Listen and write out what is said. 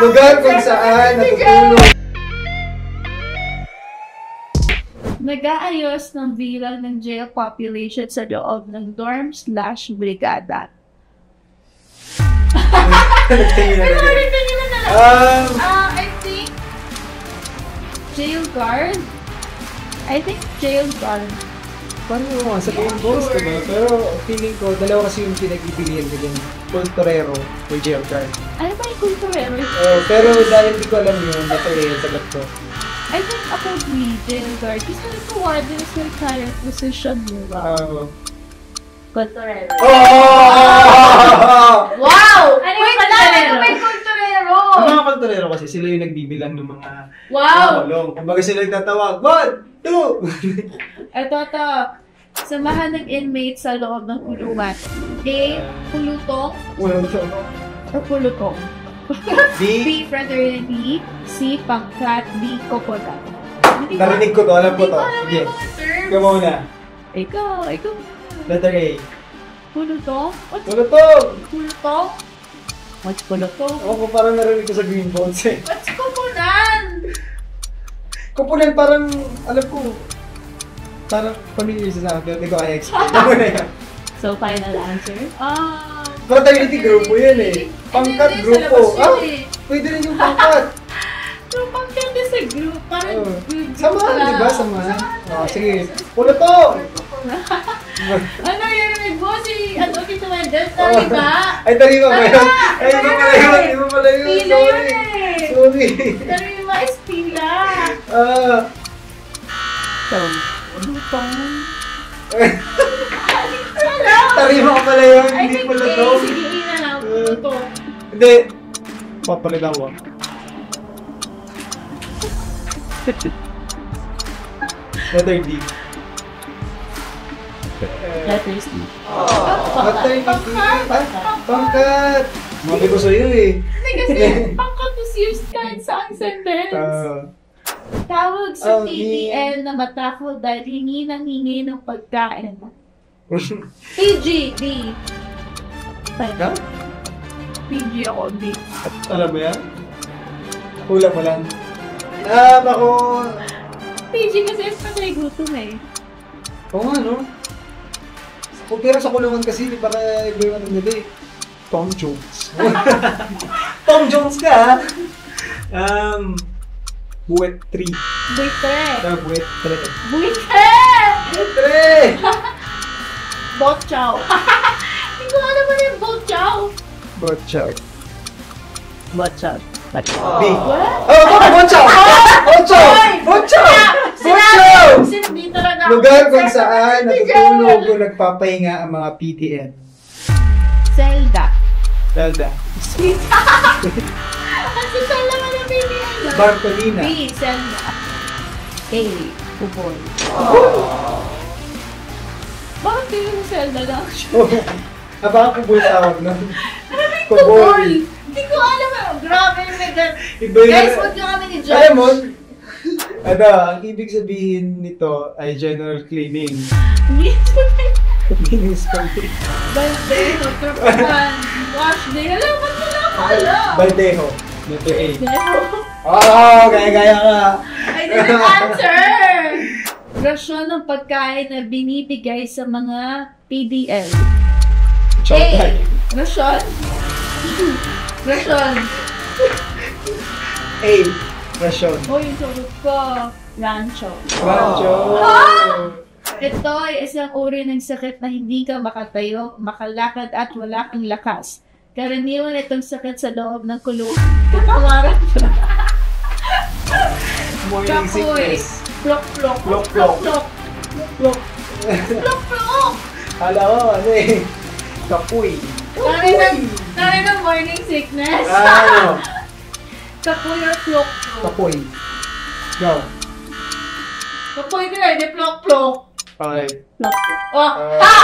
Lugar kung saan natutulog. Nag-aayos ng bilang ng jail population sa loob ng dorm/brigada. I think jail guard. Jail guard. Paano mo sabihin boss, diba? Pero feeling ko, dalawa kasi yung pinag-ibilihan ko din. Kulturero o jail guard. Ano ba yung kulturero? Pero dahil hindi ko alam yun, ito yung sagot ko. I think ako jail guard. Kasi warden is my current position, diba? Kulturero. Wow! Ano yung kulturero? May kulturero! Ang mga kulturero kasi sila yung nagbibilang ng mga kulong. Kumbaga sila nagtatawag, 1, 2! Ito. Samahan ng inmate sa loob ng kulungan. A. Pulutong. O pulutong. B. Fraternity. C. Pangkat. D. Kopoda. Narinig ko to, alam ko to. Sige. Ikaw muna. Ikaw. Letter A. Pulutong? Pulutong! Pulutong? What's pulutong? Ako parang narinig ko sa green bones eh. What's kupunan? Kupunan parang, alam ko, parang familiar sa akin, pero hindi ko kaya explain. So, final answer? Fraternity grupo yan eh. Pangkat grupo. Pwede rin yung pangkat. So, pangkat sa group. Parang Samahan, di ba? Samahan. Sige. Pulutong! Ano yung mo? Ano kita mo? Tari ba? Ay, tari ba ba yun? Ay, di ba pala yun? Pila yun eh. Sorry. Tari ba is pila? Pulutong. Tari mo pala yun, hindi pulutong. Sige, na lang. Pulutong. Hindi. Papalit ako. Letter D. Letter C. Pangkat! Mabi ko sa'yo eh. Kasi pangkat is used kahit sa ang sentence. Tawag sa PDL na matakot dahil hingi ng pagkain. PG, D. Ikaw? PG ako, D. Alam mo yan? Hula mo lang. Ako... PG kasi is patay gutom eh. Oo nga, no? Pero sa kulungan kasi, di ba iba yung ano nila eh? Tom Jones. Tom Jones ka, ha? Buwet 3. Buitre! Buwet 3. Buitre! Buwet 3! Bok chow. Hindi ko alam mo yung bok chow. Buwet chow. Bok chow. B. What? Buwet chow! Buwet chow! Buwet chow! Hindi talaga. Lugar kung saan natutulog o nagpapahinga ang mga PTN. Zelda. Sweet. Ang social naman ang PTN. Bartolina. B. Zelda. A. Kuboy. Bakit hindi mo Zelda lang? Baka kuboy tawag nun. Kuboy! Hindi ko alam. Grabe yung megan. Guys, huwag nyo kami ni Judge. Alam mo, ang ibig sabihin nito ay general cleaning. Cleaning spray. Baldeho, trapahan, wash day. Alam, ba't wala ko alam? Baldeho. Letter A. Gaya-gaya ka. I didn't answer! Rasyon ng pagkain na binibigay sa mga PDL. A. Rasyon. Rasyon. A. Rasyon. Yung sagot ko. Rancho. Ito ay isang uri ng sakit na hindi ka makatayo, makalakad at wala kang lakas. Karaniwan itong sakit sa loob ng kulungan. Katawaran siya. Morning sickness. Plok-plok. Plok-plok. Plok-plok. Plok-plok. Hala ko, ano eh. Kapoy. Tari ng morning sickness. Ano? Kapoy or plok-plok? Kapoy. Go. Kapoy ka na, hindi plok-plok. Okay. Plok-plok. Oh! Ha!